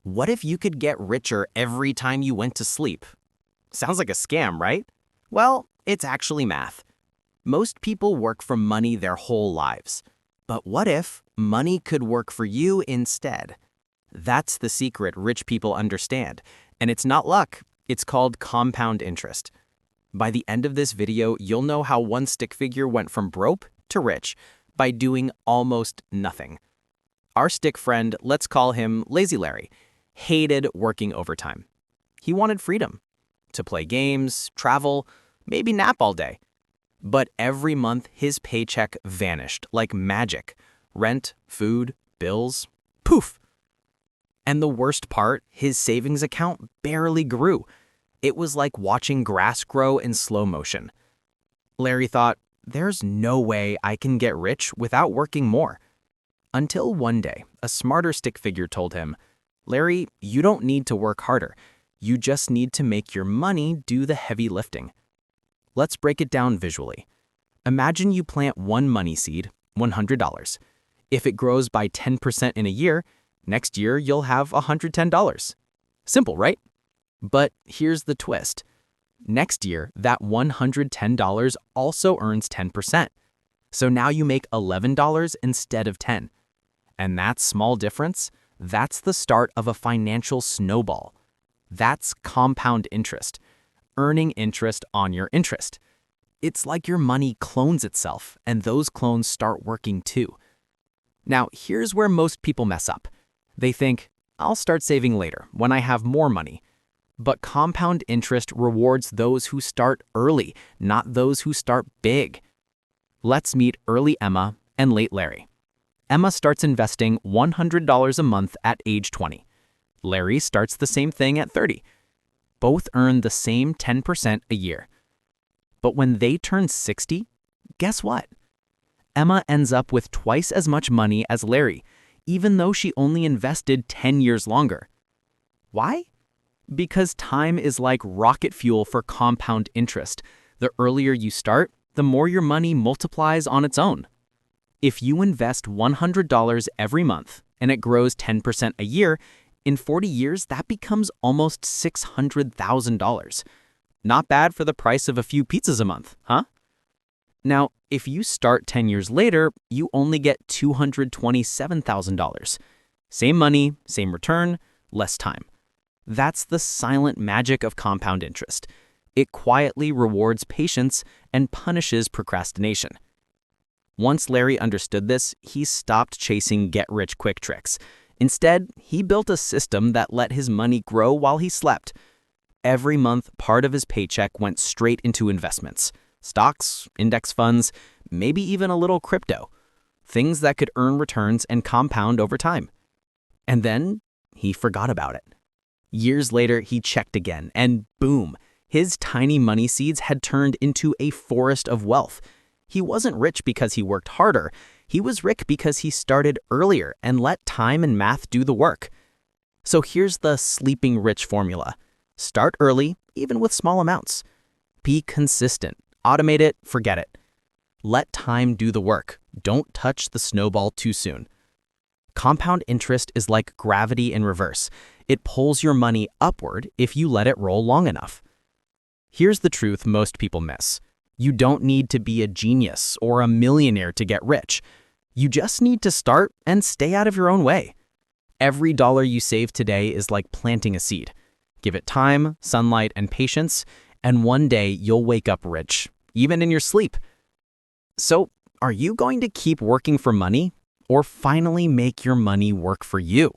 What if you could get richer every time you went to sleep? Sounds like a scam, right? Well, it's actually math. Most people work for money their whole lives. But what if money could work for you instead? That's the secret rich people understand. And it's not luck, it's called compound interest. By the end of this video, you'll know how one stick figure went from broke to rich by doing almost nothing. Our stick friend, let's call him Lazy Larry, hated working overtime. He wanted freedom to play games, travel, maybe nap all day. But every month, his paycheck vanished like magic. Rent, food, bills, poof. And the worst part, his savings account barely grew. It was like watching grass grow in slow motion. Larry thought, there's no way I can get rich without working more. Until one day, a smarter stick figure told him, Larry, you don't need to work harder. You just need to make your money do the heavy lifting. Let's break it down visually. Imagine you plant one money seed, $100. If it grows by 10% in a year, next year you'll have $110. Simple, right? But here's the twist. Next year, that $110 also earns 10%. So now you make $11 instead of $10. And that small difference, that's the start of a financial snowball. That's compound interest, earning interest on your interest. It's like your money clones itself, and those clones start working too. Now, here's where most people mess up. They think, I'll start saving later, when I have more money. But compound interest rewards those who start early, not those who start big. Let's meet early Emma and late Larry. Emma starts investing $100 a month at age 20. Larry starts the same thing at 30. Both earn the same 10% a year. But when they turn 60, guess what? Emma ends up with twice as much money as Larry, even though she only invested 10 years longer. Why? Because time is like rocket fuel for compound interest. The earlier you start, the more your money multiplies on its own. If you invest $100 every month and it grows 10% a year, in 40 years, that becomes almost $600,000. Not bad for the price of a few pizzas a month, huh? Now, if you start 10 years later, you only get $227,000. Same money, same return, less time. That's the silent magic of compound interest. It quietly rewards patience and punishes procrastination. Once Larry understood this, he stopped chasing get-rich-quick tricks. Instead, he built a system that let his money grow while he slept. Every month, part of his paycheck went straight into investments. Stocks, index funds, maybe even a little crypto. Things that could earn returns and compound over time. And then, he forgot about it. Years later, he checked again, and boom, his tiny money seeds had turned into a forest of wealth. He wasn't rich because he worked harder. He was rich because he started earlier and let time and math do the work. So here's the sleeping rich formula. Start early, even with small amounts. Be consistent. Automate it, forget it. Let time do the work. Don't touch the snowball too soon. Compound interest is like gravity in reverse. It pulls your money upward if you let it roll long enough. Here's the truth most people miss. You don't need to be a genius or a millionaire to get rich. You just need to start and stay out of your own way. Every dollar you save today is like planting a seed. Give it time, sunlight, and patience, and one day you'll wake up rich, even in your sleep. So, are you going to keep working for money or finally make your money work for you?